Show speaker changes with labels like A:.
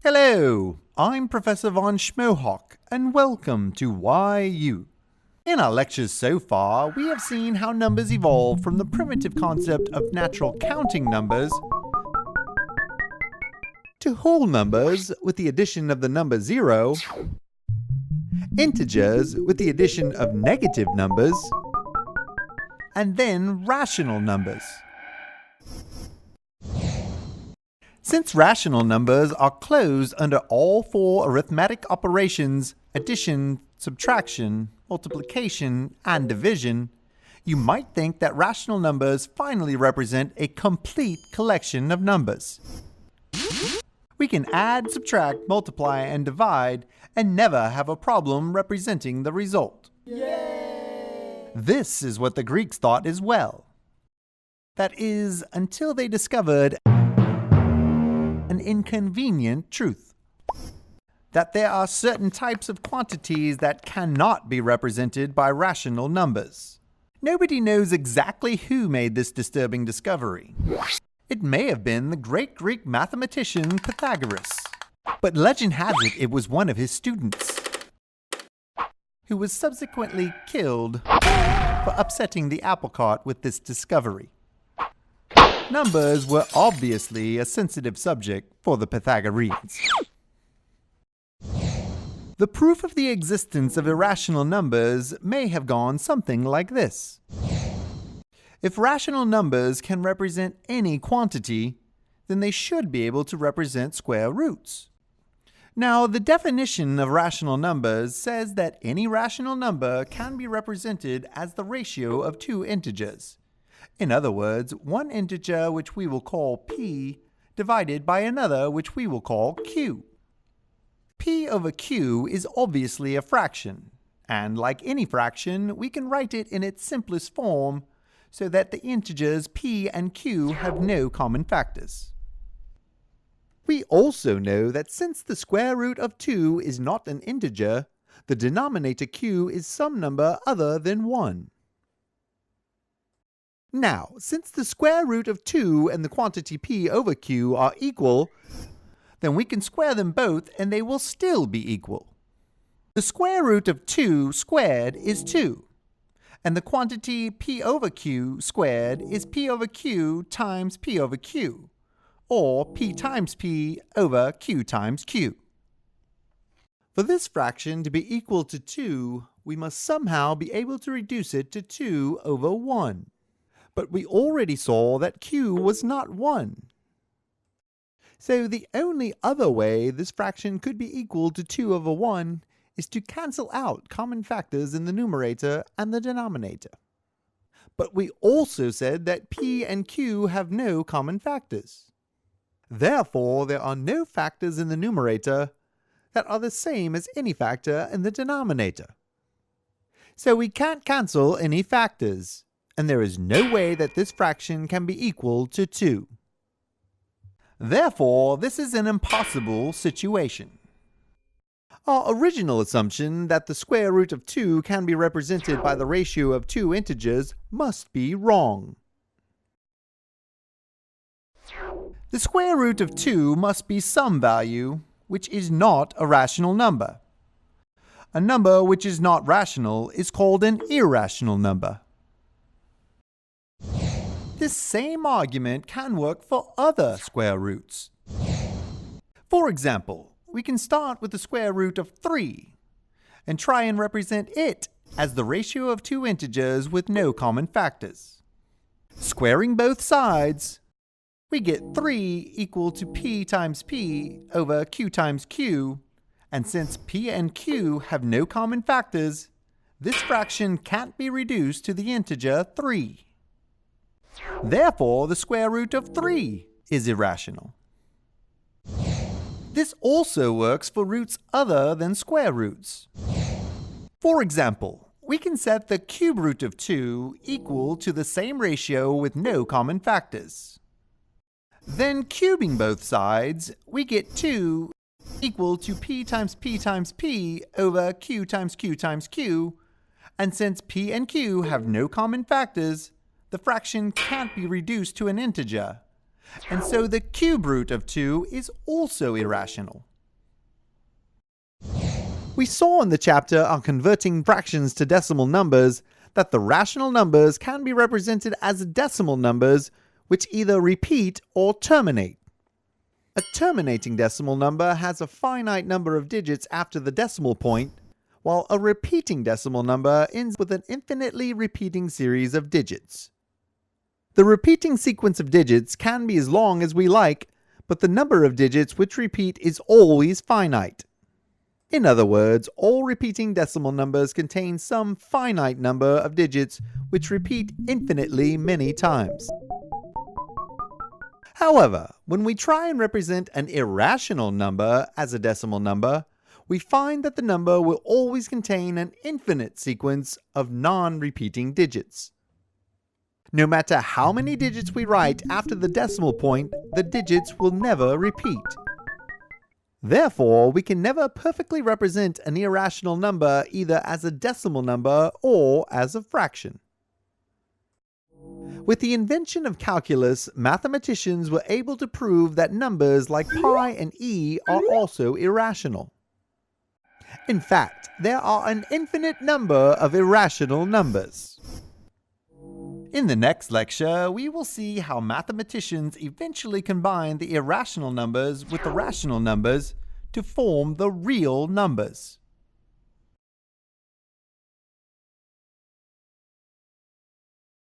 A: Hello, I'm Professor von Schmohawk, and welcome to YU. In our lectures so far, we have seen how numbers evolve from the primitive concept of natural counting numbers to whole numbers with the addition of the number 0, integers with the addition of negative numbers, and then rational numbers. Since rational numbers are closed under all four arithmetic operations, addition, subtraction, multiplication, and division, you might think that rational numbers finally represent a complete collection of numbers. We can add, subtract, multiply, and divide, and never have a problem representing the result. Yay! This is what the Greeks thought as well. That is, until they discovered an inconvenient truth: that there are certain types of quantities that cannot be represented by rational numbers. Nobody knows exactly who made this disturbing discovery. It may have been the great Greek mathematician Pythagoras, but legend has it was one of his students, who was subsequently killed for upsetting the apple cart with this discovery. Numbers were obviously a sensitive subject for the Pythagoreans. The proof of the existence of irrational numbers may have gone something like this. If rational numbers can represent any quantity, then they should be able to represent square roots. Now, the definition of rational numbers says that any rational number can be represented as the ratio of two integers. In other words, one integer which we will call p divided by another which we will call q. P over q is obviously a fraction, and like any fraction, we can write it in its simplest form so that the integers p and q have no common factors. We also know that since the square root of 2 is not an integer, the denominator q is some number other than 1. Now, since the square root of 2 and the quantity p over q are equal, then we can square them both and they will still be equal. The square root of 2 squared is 2, and the quantity p over q squared is p over q times p over q, or p times p over q times q. For this fraction to be equal to 2, we must somehow be able to reduce it to 2 over 1. But we already saw that q was not 1. So the only other way this fraction could be equal to 2 over 1 is to cancel out common factors in the numerator and the denominator. But we also said that p and q have no common factors. Therefore, there are no factors in the numerator that are the same as any factor in the denominator. So we can't cancel any factors, and there is no way that this fraction can be equal to 2. Therefore, this is an impossible situation. Our original assumption that the square root of 2 can be represented by the ratio of two integers must be wrong. The square root of 2 must be some value which is not a rational number. A number which is not rational is called an irrational number. This same argument can work for other square roots. For example, we can start with the square root of 3 and try and represent it as the ratio of two integers with no common factors. Squaring both sides, we get 3 equal to p times p over q times q, and since p and q have no common factors, this fraction can't be reduced to the integer 3. Therefore, the square root of 3 is irrational. This also works for roots other than square roots. For example, we can set the cube root of 2 equal to the same ratio with no common factors. Then cubing both sides, we get 2 equal to p times p times p over q times q times q, and since p and q have no common factors, the fraction can't be reduced to an integer, and so the cube root of 2 is also irrational. We saw in the chapter on converting fractions to decimal numbers that the rational numbers can be represented as decimal numbers which either repeat or terminate. A terminating decimal number has a finite number of digits after the decimal point, while a repeating decimal number ends with an infinitely repeating series of digits. The repeating sequence of digits can be as long as we like, but the number of digits which repeat is always finite. In other words, all repeating decimal numbers contain some finite number of digits which repeat infinitely many times. However, when we try and represent an irrational number as a decimal number, we find that the number will always contain an infinite sequence of non-repeating digits. No matter how many digits we write after the decimal point, the digits will never repeat. Therefore, we can never perfectly represent an irrational number either as a decimal number or as a fraction. With the invention of calculus, mathematicians were able to prove that numbers like pi and e are also irrational. In fact, there are an infinite number of irrational numbers. In the next lecture, we will see how mathematicians eventually combine the irrational numbers with the rational numbers to form the real numbers.